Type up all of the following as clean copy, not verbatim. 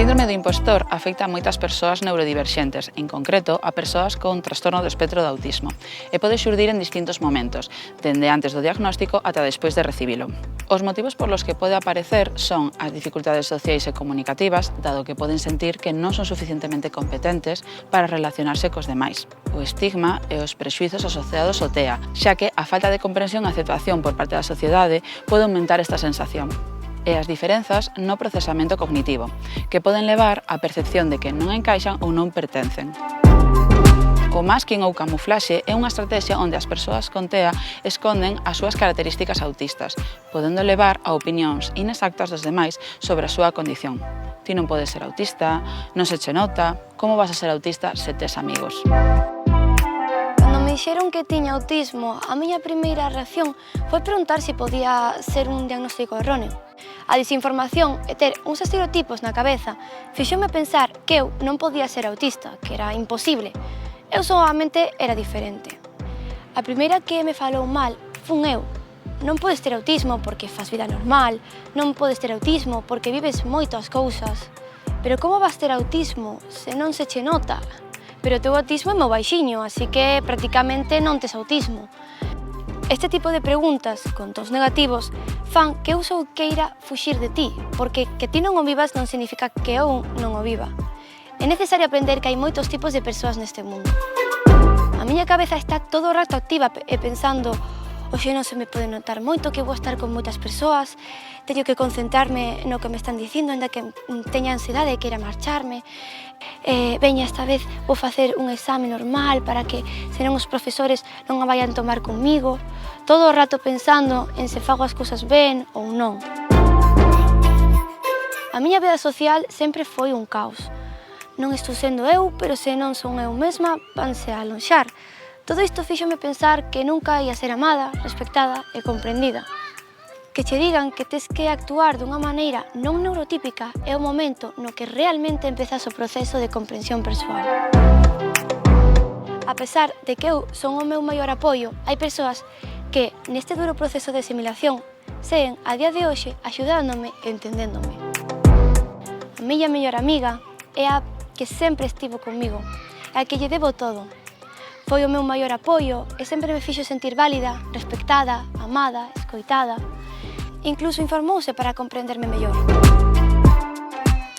síndrome do impostor afecta a moitas persoas neurodiverxentes, en concreto a persoas con trastorno do espectro do autismo, e pode xurdir en distintos momentos, dende antes do diagnóstico ata despois de recibilo. Os motivos por los que pode aparecer son as dificultades sociais e comunicativas, dado que poden sentir que non son suficientemente competentes para relacionarse cos demais, o estigma e os prexuizos asociados ao TEA, xa que a falta de comprensión e aceptación por parte da sociedade pode aumentar esta sensación, e as diferenzas no procesamento cognitivo, que poden levar á percepción de que non encaixan ou non pertencen. O masking ou camuflaxe é unha estrategia onde as persoas con TEA esconden as súas características autistas, podendo levar a opinións inexactas dos demais sobre a súa condición. Ti non podes ser autista, non se che nota, como vas a ser autista se tes amigos? Cando me dixeron que tiña autismo, a miña primeira reacción foi preguntar se podía ser un diagnóstico erróneo. A desinformación e ter uns estereotipos na cabeza fixoume pensar que eu non podía ser autista, que era imposible. Eu solamente era diferente. A primeira que me falou mal fun eu. Non podes ter autismo porque faz vida normal, non podes ter autismo porque vives moitas cousas. Pero como vas ter autismo se non se che nota? Pero o teu autismo é moi baixiño, así que prácticamente non tes autismo. Este tipo de preguntas, con tons negativos, fan que eu só queira fuxir de ti, porque que ti non o vivas non significa que eu non o viva. É necesario aprender que hai moitos tipos de persoas neste mundo. A miña cabeza está todo o rato activa e pensando hoxe non se me pode notar moito que vou estar con moitas persoas, teño que concentrarme no que me están dicindo, ainda que teña ansiedade e queira marcharme. Veña, esta vez vou facer un exame normal para que senón os profesores non a vayan tomar comigo. Todo o rato pensando en se fago as cousas ben ou non. A miña vida social sempre foi un caos. Non estou sendo eu, pero se non son eu mesma, vanse a alonxar. Todo isto fíxome pensar que nunca ia ser amada, respectada e comprendida. Que che digan que tes que actuar dunha maneira non neurotípica é o momento no que realmente empezas o proceso de comprensión persoal. A pesar de que eu son o meu maior apoio, hai persoas que, neste duro proceso de asimilación, seguen a día de hoxe axudándome e entendéndome. A miña mellor amiga é a que sempre estivo comigo, a que lle debo todo. Foi o meu maior apoio e sempre me fixo sentir válida, respectada, amada, escoitada. Incluso informouse para comprenderme mellor.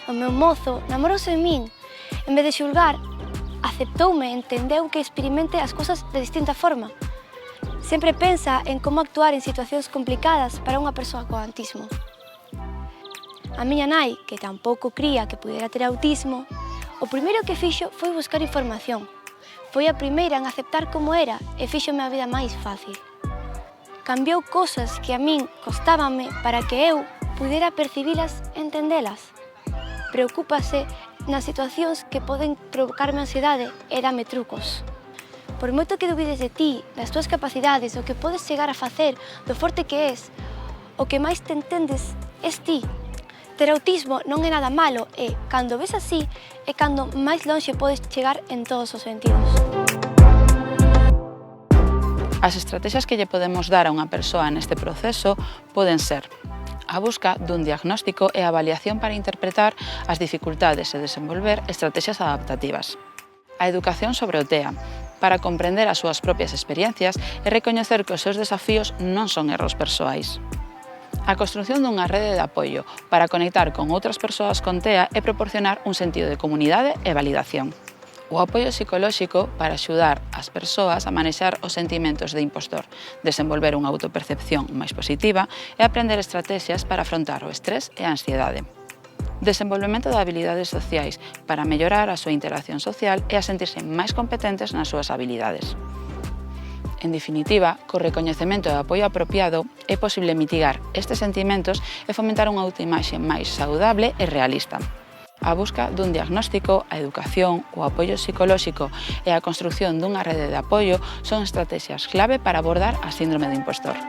O meu mozo namorouse en min. En vez de xulgar, aceptoume, entendeu que experimente as cousas de distinta forma. Sempre pensa en como actuar en situacións complicadas para unha persoa con autismo. A miña nai, que tampouco cría que pudera ter autismo, o primeiro que fixo foi buscar información. Foi a primeira en aceptar como era e fíxome a vida máis fácil. Cambiou cosas que a min costábame para que eu pudera percibilas e entendelas. Preocúpase nas situacións que poden provocarme ansiedade e dame trucos. Por moito que dubides de ti, das túas capacidades, o que podes chegar a facer, do forte que és, o que máis te entendes és ti. Ter autismo non é nada malo e, cando ves así, é cando máis lonxe podes chegar en todos os sentidos. As estrategias que lle podemos dar a unha persoa neste proceso poden ser a busca dun diagnóstico e a avaliación para interpretar as dificultades e desenvolver estrategias adaptativas. A educación sobre o TEA, para comprender as súas propias experiencias e recoñecer que os seus desafíos non son erros persoais. A construción dunha rede de apoio para conectar con outras persoas con TEA e proporcionar un sentido de comunidade e validación. O apoio psicolóxico para axudar as persoas a manexar os sentimentos de impostor, desenvolver unha autopercepción máis positiva e aprender estrategias para afrontar o estrés e a ansiedade. Desenvolvemento de habilidades sociais para mellorar a súa interacción social e a sentirse máis competentes nas súas habilidades. En definitiva, co recoñecemento e apoio apropiado é posible mitigar estes sentimentos e fomentar unha autoimaxe máis saudable e realista. A busca dun diagnóstico, a educación, o apoio psicolóxico e a construción dunha rede de apoio son estrategias clave para abordar a síndrome do impostor.